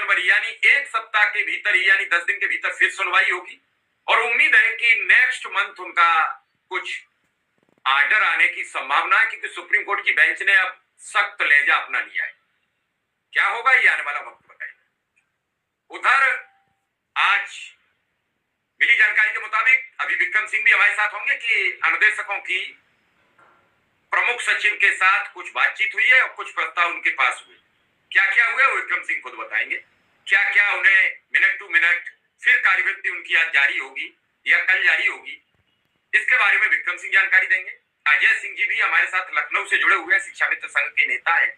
जनवरी यानी एक सप्ताह के भीतर ही, यानी 10 दिन के भीतर फिर सुनवाई होगी और उम्मीद है कि नेक्स्ट मंथ उनका कुछ आर्डर आने की संभावना है, क्योंकि सुप्रीम कोर्ट की बेंच ने अब सख्त लहजा अपना लिया है। क्या होगा ये आने वाला वक्त बताएगा। उधर आज मिली जानकारी के मुताबिक अभी विक्रम सिंह भी हमारे साथ होंगे कि अनुदेशकों की प्रमुख सचिव के साथ कुछ बातचीत हुई है और कुछ प्रस्ताव उनके पास हुए। क्या क्या हुए वो विक्रम सिंह खुद बताएंगे। क्या क्या उन्हें मिनट टू मिनट फिर कार्यवृत्ति उनकी आज जारी होगी या कल जारी होगी, इसके बारे में विक्रम सिंह जानकारी देंगे। अजय सिंह जी भी हमारे साथ लखनऊ से जुड़े हुए हैं, शिक्षा मित्र संघ के नेता हैं।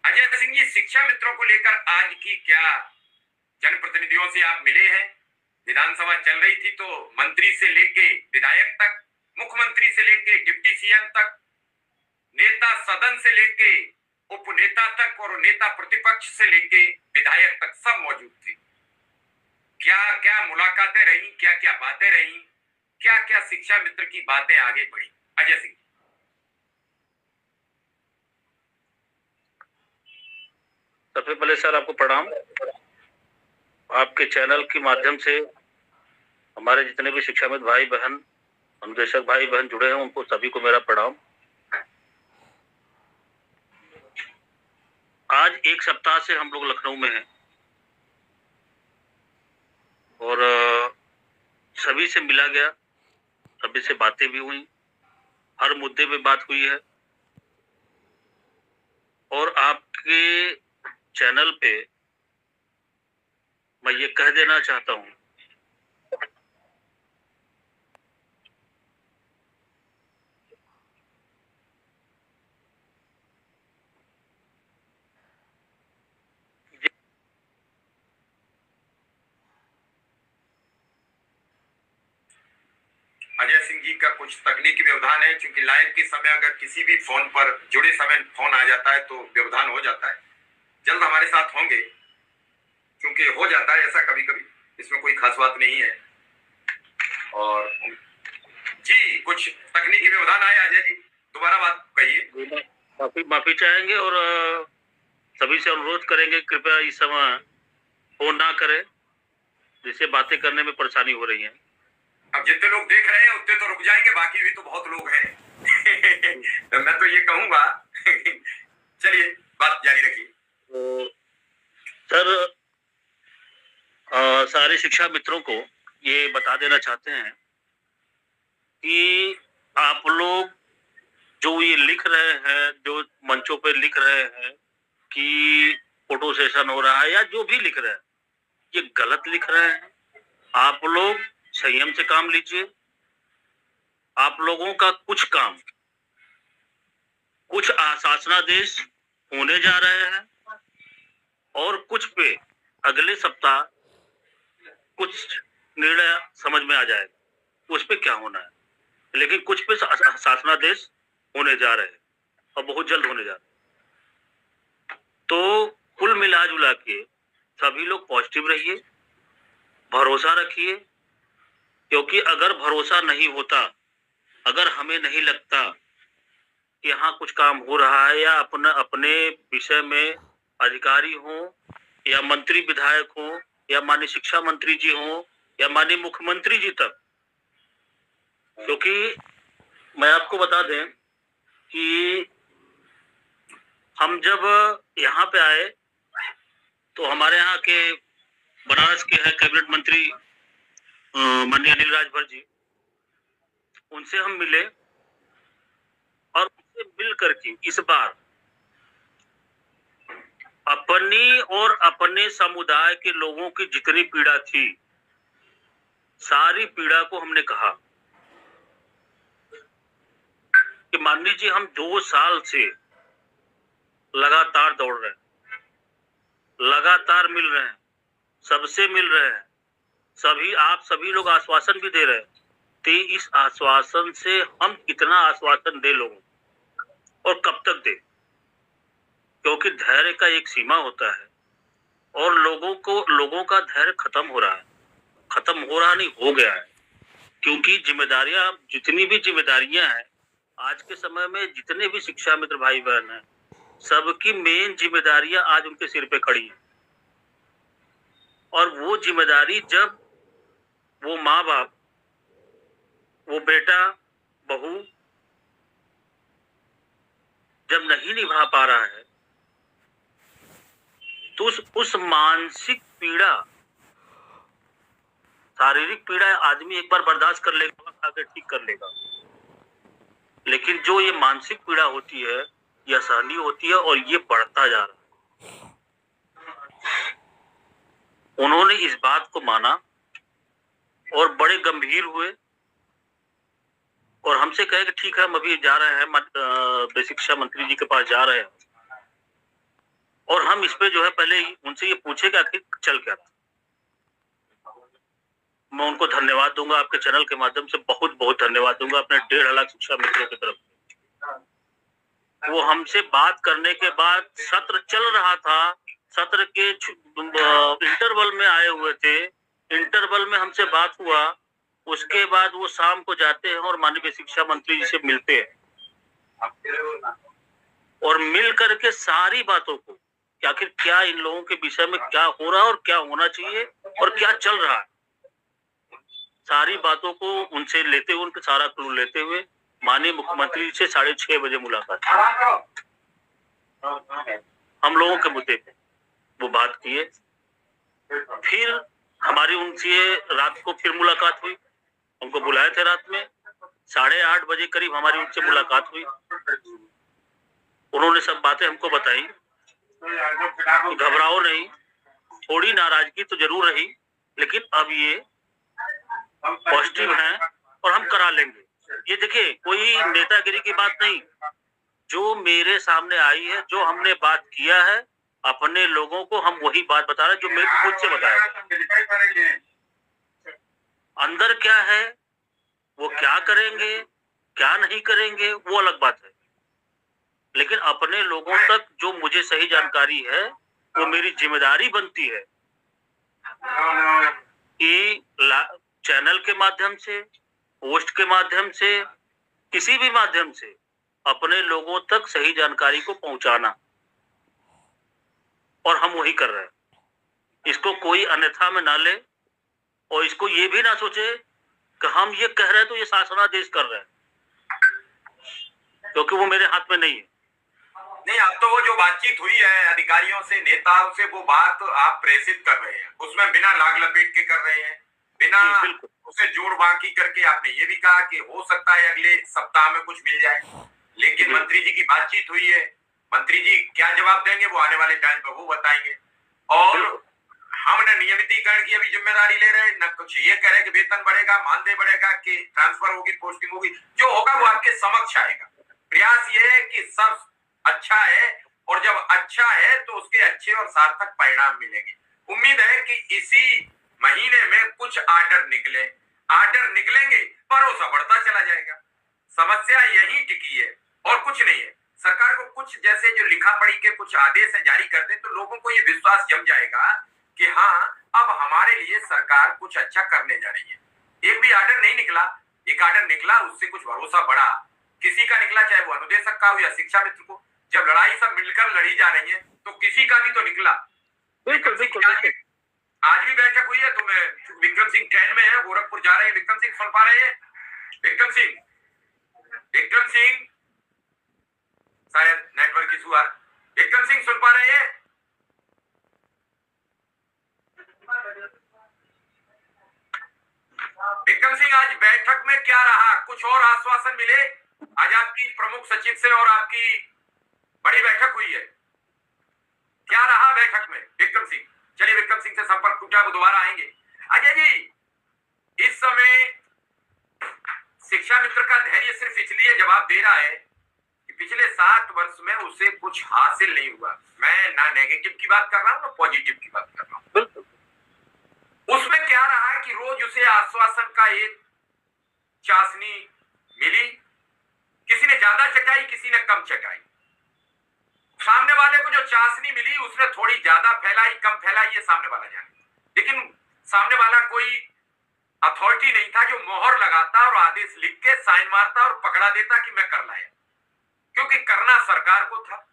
अजय सिंह जी, शिक्षा मित्रों को लेकर आज की क्या जनप्रतिनिधियों से आप मिले हैं? विधानसभा चल रही थी तो मंत्री से लेके विधायक तक, मुख्यमंत्री से लेके डिप्टी सीएम तक, नेता सदन से लेके उपनेता तक और नेता प्रतिपक्ष से लेके विधायक तक सब मौजूद थे। क्या क्या मुलाकातें रही, क्या क्या बातें रही, क्या क्या शिक्षा मित्र की बातें आगे बढ़ी? अजय सिंह। सबसे पहले सर आपको प्रणाम। आपके चैनल के माध्यम से हमारे जितने भी शिक्षा मित्र भाई बहन, अनुदेशक भाई बहन जुड़े हैं, उनको सभी को मेरा प्रणाम। आज एक सप्ताह से हम लोग लखनऊ में हैं और सभी से मिला गया, सभी से बातें भी हुई, हर मुद्दे पे बात हुई है और आपके चैनल पे मैं ये कह देना चाहता हूं अजय सिंह जी का कुछ तकनीकी व्यवधान है, क्योंकि लाइव के समय अगर किसी भी फोन पर जुड़े समय फोन आ जाता है तो व्यवधान हो जाता है। जल्द हमारे साथ होंगे, क्योंकि हो जाता है ऐसा कभी कभी, इसमें कोई खास बात नहीं है। और जी कुछ तकनीकी व्यवधान आए अजय जी, दोबारा बात कहिए। माफी चाहेंगे और सभी से अनुरोध करेंगे कृपया इस समय फोन ना करें, जिससे बातें करने में परेशानी हो रही है। अब जितने लोग देख रहे हैं उतने तो रुक जाएंगे, बाकी भी तो बहुत लोग हैं। तो मैं तो ये कहूंगा चलिए बात जारी रखिए। तो सर सारे शिक्षा मित्रों को ये बता देना चाहते हैं कि आप लोग जो ये लिख रहे हैं, जो मंचों पे लिख रहे हैं कि फोटो सेशन हो रहा है या जो भी लिख रहे हैं, ये गलत लिख रहे हैं। आप लोग संयम से काम लीजिए। आप लोगों का कुछ काम, कुछ आशासनादेश होने जा रहे हैं और कुछ पे अगले सप्ताह कुछ निर्णय समझ में आ जाएगा उस पे क्या होना है, लेकिन कुछ पे शासनादेश होने जा रहे हैं और बहुत जल्द होने जा रहे हैं। तो कुल मिला जुला के सभी लोग पॉजिटिव रहिए, भरोसा रखिए, क्योंकि अगर भरोसा नहीं होता, अगर हमें नहीं लगता कि यहाँ कुछ काम हो रहा है या अपने विषय में अधिकारी हो या मंत्री विधायक हो या माननीय शिक्षा मंत्री जी हो या माननीय मुख्यमंत्री जी तक, क्योंकि मैं आपको बता दें कि हम जब यहाँ पे आए तो हमारे यहाँ के बनारस के हैं कैबिनेट मंत्री माननीय अनिल राजभर जी, उनसे हम मिले और उनसे मिल करके इस बार अपनी और अपने समुदाय के लोगों की जितनी पीड़ा थी, सारी पीड़ा को हमने कहा कि माननीय जी, हम 2 साल से लगातार दौड़ रहे हैं, लगातार मिल रहे हैं, सबसे मिल रहे हैं, आप सभी लोग आश्वासन भी दे रहे हैं। तो इस आश्वासन से हम कितना आश्वासन दे लोगों और कब तक दे, क्योंकि धैर्य का एक सीमा होता है और लोगों का धैर्य खत्म हो रहा है, नहीं हो गया है, क्योंकि जिम्मेदारियां, जितनी भी जिम्मेदारियां हैं आज के समय में, जितने भी शिक्षा मित्र भाई बहन हैं, सबकी मेन जिम्मेदारियां आज उनके सिर पे खड़ी हैं। और वो जिम्मेदारी जब वो माँ बाप, वो बेटा बहू जब नहीं निभा पा रहा है, तो उस मानसिक पीड़ा, शारीरिक पीड़ा आदमी एक बार बर्दाश्त कर लेगा, खाकर ठीक कर लेगा, लेकिन जो ये मानसिक पीड़ा होती है, यह असहनीय होती है और ये बढ़ता जा रहा है। उन्होंने इस बात को माना और बड़े गंभीर हुए और हमसे कहे कि ठीक है, हम अभी जा रहे हैं, बेसिक शिक्षा मंत्री जी के पास जा रहे हैं और हम इस पे जो है पहले उनसे ये पूछे कि आखिर चल क्या रहा। मैं उनको धन्यवाद दूंगा, आपके चैनल के माध्यम से बहुत बहुत धन्यवाद दूंगा अपने 1.5 लाख शिक्षा मित्रों की तरफ से। वो हमसे बात करने के बाद सत्र चल रहा था, सत्र के इंटरवल में आए हुए थे, इंटरवल में हमसे बात हुआ, उसके बाद वो शाम को जाते हैं और माननीय शिक्षा मंत्री जी से मिलते हैं और मिल करके सारी बातों को कि आखिर क्या इन लोगों के विषय में क्या हो रहा है और क्या होना चाहिए और क्या चल रहा है, सारी बातों को उनसे लेते हुए, उनके सारा क्लू लेते हुए माननीय मुख्यमंत्री से 6:30 बजे मुलाकात हम लोगों के मुद्दे पे वो बात किए। फिर हमारी उनसे रात को फिर मुलाकात हुई, हमको बुलाए थे रात में 8:30 बजे करीब हमारी उनसे मुलाकात हुई। उन्होंने सब बातें हमको बताई, घबराओ नहीं, थोड़ी नाराजगी तो जरूर रही, लेकिन अब ये पॉजिटिव हैं और हम करा लेंगे। ये देखिए, कोई नेतागिरी की बात नहीं, जो मेरे सामने आई है, जो हमने बात किया है अपने लोगों को, हम वही बात बता रहे हैं जो मुझसे बताया गया। अंदर क्या है, वो क्या करेंगे क्या नहीं करेंगे वो अलग बात है, लेकिन अपने लोगों तक जो मुझे सही जानकारी है वो मेरी जिम्मेदारी बनती है कि चैनल के माध्यम से, पोस्ट के माध्यम से, किसी भी माध्यम से अपने लोगों तक सही जानकारी को पहुंचाना, और हम वही कर रहे हैं। इसको कोई अन्यथा में ना ले और इसको ये भी ना सोचे कि हम ये कह रहे हैं तो ये शासनादेश कर रहे हैं, क्योंकि वो मेरे हाथ में नहीं है। नहीं, अब तो वो जो बातचीत हुई है अधिकारियों से, नेताओं से, वो बात आप प्रेषित कर रहे हैं, उसमें बिना लाग लपेट के कर रहे हैं, बिना उसे जोड़ बाकी करके। आपने ये भी कहा कि हो सकता है अगले सप्ताह में कुछ मिल जाए, लेकिन मंत्री जी की बातचीत हुई है, मंत्री जी क्या जवाब देंगे वो आने वाले टाइम पर वो बताएंगे। और हम न नियमितीकरण की अभी जिम्मेदारी ले रहे हैं, न कुछ ये कह रहे कि वेतन बढ़ेगा, मानदेय बढ़ेगा, कि ट्रांसफर होगी, पोस्टिंग होगी। जो होगा वो आपके समक्ष आएगा। प्रयास ये है कि सब अच्छा है, और जब अच्छा है तो उसके अच्छे और सार्थक परिणाम मिलेंगे। उम्मीद है कि इसी महीने में कुछ आर्डर निकलेंगे, भरोसा बढ़ता चला जाएगा। समस्या यही टिकी है और कुछ नहीं है। सरकार को कुछ जैसे जो लिखा पढ़ी के कुछ आदेश जारी कर दे तो लोगों को ये विश्वास जम जाएगा कि हाँ, अब हमारे लिए सरकार कुछ अच्छा करने जा रही है। एक भी आर्डर नहीं निकला, एक आर्डर निकला, उससे कुछ भरोसा बढ़ा। किसी का निकला, चाहे वो अनुदेशक का हो या शिक्षा मित्र को। जब लड़ाई सब मिलकर लड़ी जा रही है तो किसी का भी तो निकला। आज भी बैठक हुई है, तो मैं विक्रम सिंह ट्रेन में है, गोरखपुर जा रहे हैं। विक्रम सिंह सुन पा रहे हैं? विक्रम सिंह शायद नेटवर्क इशू आ। विक्रम सिंह सुन पा रहे हैं? विक्रम सिंह, आज बैठक में क्या रहा? कुछ और आश्वासन मिले? आज आपकी प्रमुख सचिव से और आपकी बड़ी बैठक हुई है, क्या रहा बैठक में? विक्रम सिंह, चलिए विक्रम सिंह से संपर्क टूटा, वो दोबारा आएंगे। अजय जी, इस समय शिक्षा मित्र का धैर्य सिर्फ इसलिए जवाब दे रहा है कि पिछले 7 वर्ष में उसे कुछ हासिल नहीं हुआ। मैं ना नेगेटिव की बात कर रहा हूं ना पॉजिटिव की बात कर रहा हूं। उसमें क्या रहा है कि रोज उसे आश्वासन का एक चाशनी मिली, किसी ने ज्यादा चटाई, किसी ने कम चटाई। सामने वाले को जो चाशनी मिली उसने थोड़ी ज्यादा फैलाई, कम फैलाई, ये सामने वाला जाने, लेकिन सामने वाला कोई अथॉरिटी नहीं था जो मोहर लगाता और आदेश लिख के साइन मारता और पकड़ा देता कि मैं कर लाया। क्योंकि करना सरकार को था,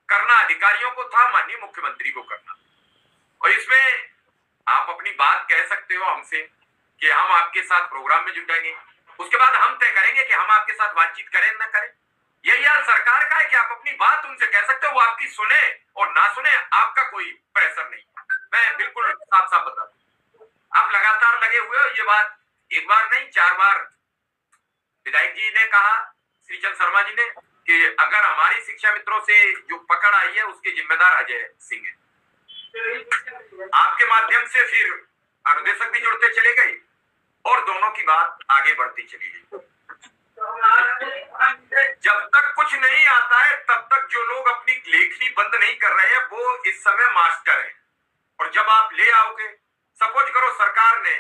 करना अधिकारियों को था, माननीय मुख्यमंत्री को करना। और इसमें आप अपनी बात कह सकते हो हमसे कि हम आपके साथ प्रोग्राम में जुटेंगे, उसके बाद हम तय करेंगे कि हम आपके साथ बातचीत करें न करें। यही हाल सरकार का है कि आप अपनी बात उनसे कह सकते हो, वो आपकी सुने और ना सुने, आपका कोई प्रेशर नहीं। मैं बिल्कुल साफ साफ बता दूं, आप लगातार लगे हुए हो। ये बात एक बार नहीं 4 बार विधायक जी ने कहा, श्रीचंद शर्मा जी ने, कि अगर हमारी शिक्षा मित्रों से जो पकड़ आई है उसके जिम्मेदार अजय सिंह है। आपके माध्यम से फिर अनुदेशक भी जुड़ते चले गए और दोनों की बात आगे बढ़ती चली गई। जब तक कुछ नहीं आता है तब तक जो लोग अपनी लेखनी बंद नहीं कर रहे हैं वो इस समय मास्टर है। और जब आप ले आओगे, सपोज करो सरकार ने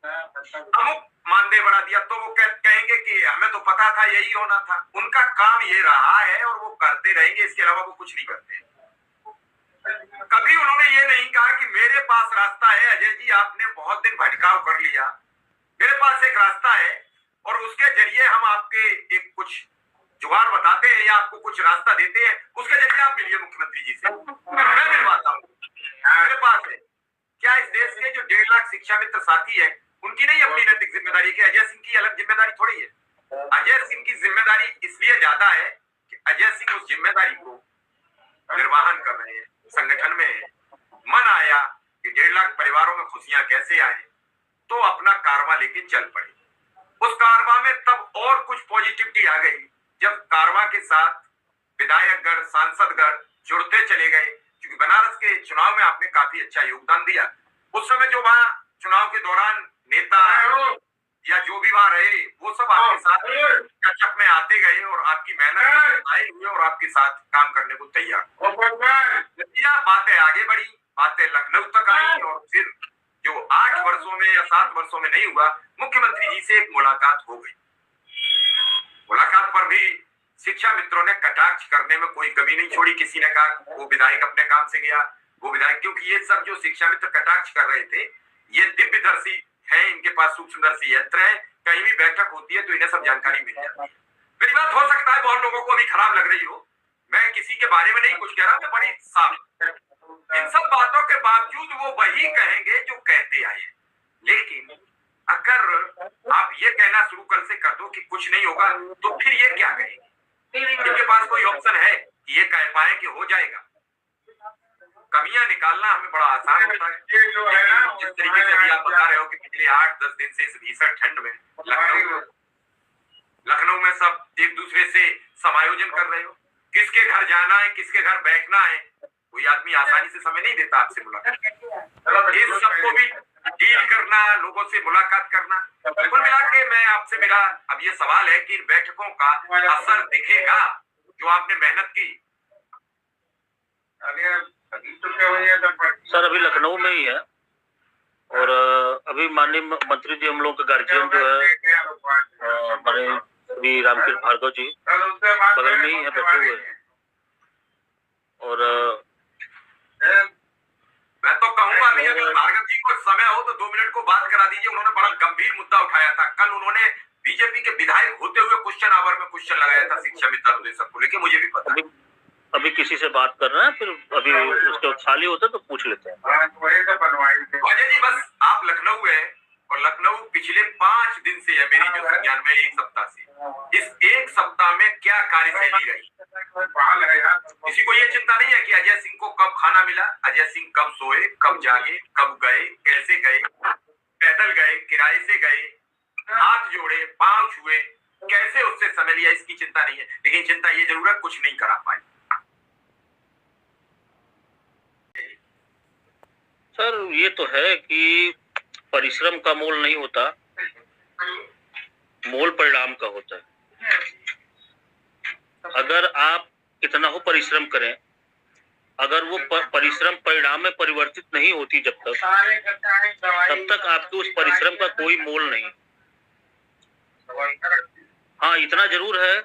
अमुक मानदेय बढ़ा दिया, तो वो कहेंगे कि हमें तो पता था यही होना था। उनका काम ये रहा है और वो करते रहेंगे, इसके अलावा वो कुछ नहीं करते। कभी उन्होंने ये नहीं कहा कि मेरे पास रास्ता है अजय जी, आपने बहुत दिन भटकाव कर लिया, मेरे पास एक रास्ता है और उसके जरिए हम आपके एक कुछ जुगाड़ बताते हैं या आपको कुछ रास्ता देते हैं, उसके जरिए आप मिलिए मुख्यमंत्री जी से, मैं मिलवाता हूँ, मेरे पास है। क्या इस देश के जो 1.5 लाख शिक्षा मित्र साथी है उनकी नहीं अपनी नैतिक जिम्मेदारी की? अजय सिंह की अलग जिम्मेदारी थोड़ी है। अजय सिंह की जिम्मेदारी इसलिए ज्यादा है कि अजय सिंह उस जिम्मेदारी को निर्वाहन कर रहे हैं, संगठन में है। मन आया कि 1.5 लाख परिवारों में खुशियां कैसे आए, तो अपना कारवा लेके चल पड़े। उस कारवा में तब और कुछ पॉजिटिविटी आ गई जब कारवा के साथ विधायकगण, सांसदगण जुड़ते चले गए, क्योंकि बनारस के चुनाव में आपने काफी अच्छा योगदान दिया। उस समय जो वहां चुनाव के दौरान नेता या जो भी वहां रहे वो सब आपके साथ टचअप में आते गए और आपकी मेहनत आए हुए और आपके साथ काम करने को तैयार। बातें आगे बढ़ी, बातें लखनऊ तक आई और फिर जो 8 वर्षों में या 7 वर्षों में नहीं हुआ, मुख्यमंत्री जी से एक मुलाकात हो गई। मुलाकात पर भी शिक्षा मित्रों ने कटाक्ष करने में कोई कमी नहीं छोड़ी। किसी ने कहा वो विधायक अपने काम से गया, वो विधायक, क्योंकि ये सब जो शिक्षा मित्र कटाक्ष कर रहे थे ये दिव्यदर्शी हैं, इनके पास सूक्ष्मदर्शी यंत्र है, कहीं भी बैठक होती है तो इन्हें सब जानकारी मिल जाती है। मेरी बात हो सकता है बहुत लोगों को अभी खराब लग रही हो, मैं किसी के बारे में नहीं कुछ कह रहा, मैं बड़ी साफ। इन सब बातों के बावजूद वो वही कहेंगे जो कहते आए। लेकिन अगर आप ये कहना शुरू कल से कर दो कि कुछ नहीं होगा, तो फिर ये क्या कहेंगे? इनके पास कोई ऑप्शन है कि ये कह पाए कि हो जाएगा? कमियां निकालना हमें बड़ा आसान होता है। जिस तरीके से अभी आप बता रहे हो कि पिछले 8-10 दिन से इस भीषण ठंड में लखनऊ में सब एक दूसरे से समायोजन कर रहे हो, किसके घर जाना है, किसके घर बैठना है, कोई आदमी आसानी से समय नहीं देता आपसे मुलाकात। इस सबको भी डील करना, लोगों से मुलाकात करना, कुल मिला के मैं आपसे मेरा अब ये सवाल है कि इन बैठकों का असर दिखेगा जो आपने मेहनत की? सर अभी लखनऊ में ही है और अभी माननीय मंत्री जी हम लोग के गार्जियन जो है हमारे श्री रामकृष्ण भार्गव जी बगल में ही है, बैठे हुए हैं। और मैं तो कहूंगा अभी अगर भार्गव जी को समय हो तो 2 मिनट को बात करा दीजिए। उन्होंने बड़ा गंभीर मुद्दा उठाया था। कल उन्होंने बीजेपी के विधायक होते हुए क्वेश्चन आवर में क्वेश्चन लगाया था शिक्षा मित्र अनुदेशक को लेकर, मुझे भी पता है। अभी किसी से बात कर रहे हैं, फिर अभी उसके खाली होते तो पूछ लेते हैं। अजय जी बस आप लखनऊ है और लखनऊ पिछले 5 दिन से है मेरी जो संज्ञान में, 1 सप्ताह से। इस 1 सप्ताह में क्या कार्यशैली रही? किसी को ये चिंता नहीं है कि अजय सिंह को कब खाना मिला, अजय सिंह कब सोए, कब जागे, कब गए, कैसे गए, पैदल गए, किराए से गए, हाथ जोड़े, पांव छुए, कैसे उससे समय लिया, इसकी चिंता नहीं है। लेकिन चिंता ये जरूर है कुछ नहीं करा पाए। सर ये तो है कि परिश्रम का मोल नहीं होता, मोल परिणाम का होता है। अगर आप कितना हो परिश्रम करें, अगर वो परिश्रम परिणाम में परिवर्तित नहीं होती जब तब तक आपके उस परिश्रम का कोई मोल नहीं। हाँ इतना जरूर है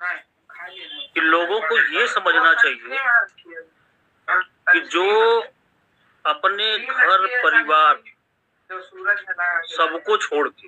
कि लोगों को ये समझना चाहिए कि जो अपने घर परिवार सबको छोड़ के